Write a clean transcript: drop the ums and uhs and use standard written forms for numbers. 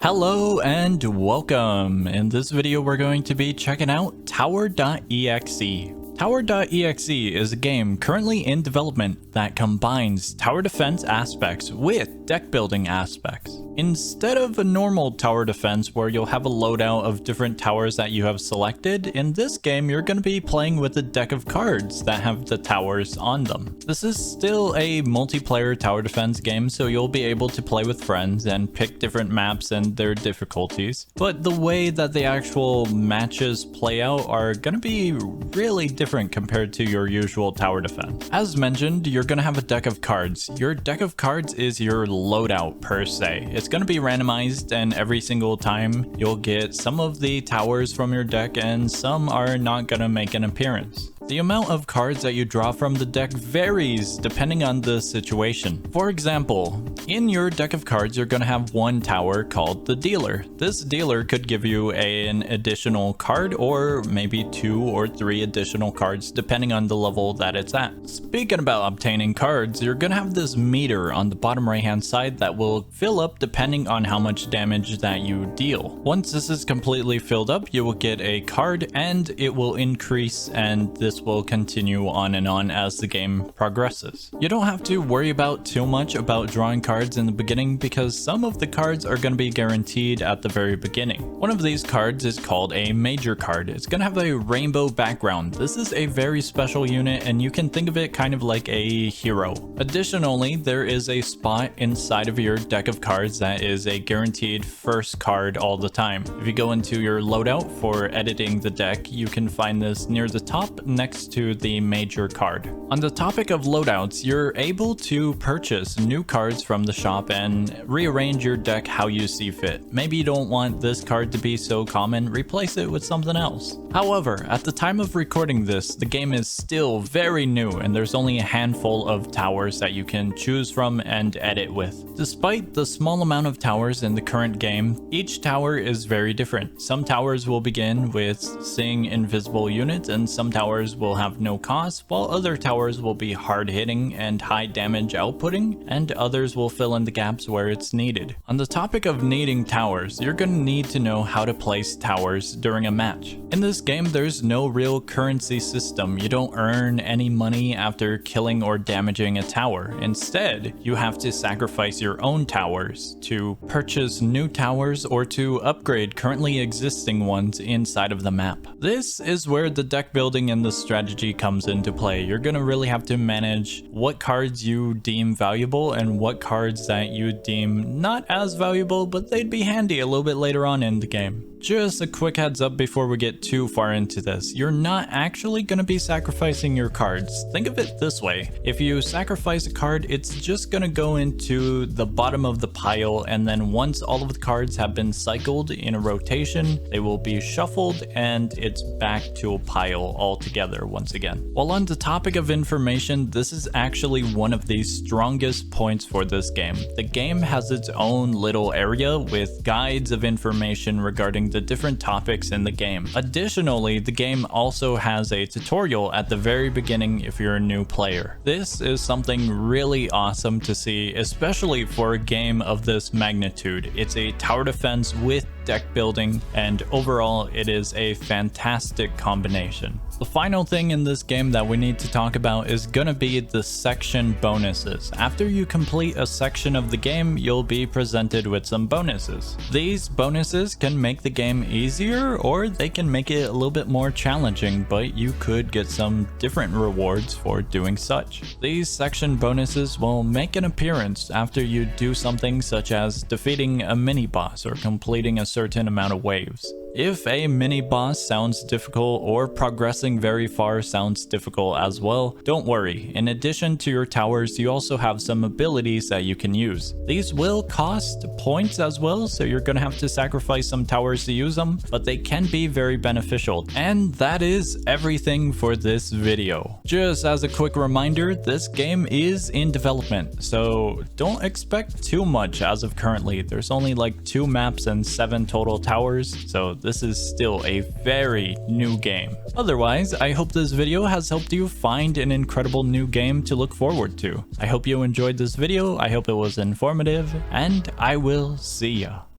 Hello and welcome. In this video we're going to be checking out TOWER.EXE. TOWER.EXE is a game currently in development that combines tower defense aspects with deck building aspects. Instead of a normal tower defense where you'll have a loadout of different towers that you have selected, in this game you're going to be playing with a deck of cards that have the towers on them. This is still a multiplayer tower defense game, so you'll be able to play with friends and pick different maps and their difficulties, but the way that the actual matches play out are going to be really different compared to your usual tower defense. As mentioned, you're going to have a deck of cards. Your deck of cards is your loadout per se. It's going to be randomized, and every single time you'll get some of the towers from your deck and some are not going to make an appearance. The amount of cards that you draw from the deck varies depending on the situation. For example, in your deck of cards, you're going to have one tower called the dealer. This dealer could give you an additional card or maybe 2 or 3 additional cards depending on the level that it's at. Speaking about obtaining cards, you're going to have this meter on the bottom right hand side that will fill up depending on how much damage that you deal. Once this is completely filled up, you will get a card and it will increase, and this will continue on and on as the game progresses. You don't have to worry about too much about drawing cards in the beginning because some of the cards are going to be guaranteed at the very beginning. One of these cards is called a major card. It's going to have a rainbow background. This is a very special unit and you can think of it kind of like a hero. Additionally, there is a spot inside of your deck of cards that is a guaranteed first card all the time. If you go into your loadout for editing the deck, you can find this near the top next to the major card. On the topic of loadouts, you're able to purchase new cards from the shop and rearrange your deck how you see fit. Maybe you don't want this card to be so common, replace it with something else. However, at the time of recording this, the game is still very new and there's only a handful of towers that you can choose from and edit with. Despite the small amount of towers in the current game, each tower is very different. Some towers will begin with seeing invisible units and some towers will have no cost, while other towers will be hard hitting and high damage outputting, and others will fill in the gaps where it's needed. On the topic of needing towers, you're going to need to know how to place towers during a match. In this game, there's no real currency system. You don't earn any money after killing or damaging a tower. Instead, you have to sacrifice your own towers to purchase new towers or to upgrade currently existing ones inside of the map. This is where the deck building and the strategy comes into play. You're going to really have to manage what cards you deem valuable and what cards that you deem not as valuable, but they'd be handy a little bit later on in the game. Just a quick heads up before we get too far into this. You're not actually going to be sacrificing your cards. Think of it this way. If you sacrifice a card, it's just going to go into the bottom of the pile, and then once all of the cards have been cycled in a rotation, they will be shuffled and it's back to a pile altogether once again. While on the topic of information, this is actually one of the strongest points for this game. The game has its own little area with guides of information regarding the different topics in the game. Additionally, the game also has a tutorial at the very beginning if you're a new player. This is something really awesome to see, especially for a game of this magnitude. It's a tower defense with deck building, and overall it is a fantastic combination. The final thing in this game that we need to talk about is gonna be the section bonuses. After you complete a section of the game, you'll be presented with some bonuses. These bonuses can make the game easier or they can make it a little bit more challenging, but you could get some different rewards for doing such. These section bonuses will make an appearance after you do something such as defeating a mini boss or completing a certain amount of waves. If a mini boss sounds difficult or progressing very far sounds difficult as well, don't worry. In addition to your towers, you also have some abilities that you can use. These will cost points as well, so you're gonna have to sacrifice some towers to use them, but they can be very beneficial. And that is everything for this video. Just as a quick reminder, this game is in development, so don't expect too much as of currently. There's only like 2 maps and 7 total towers, so this is still a very new game. Otherwise, I hope this video has helped you find an incredible new game to look forward to. I hope you enjoyed this video, I hope it was informative, and I will see ya.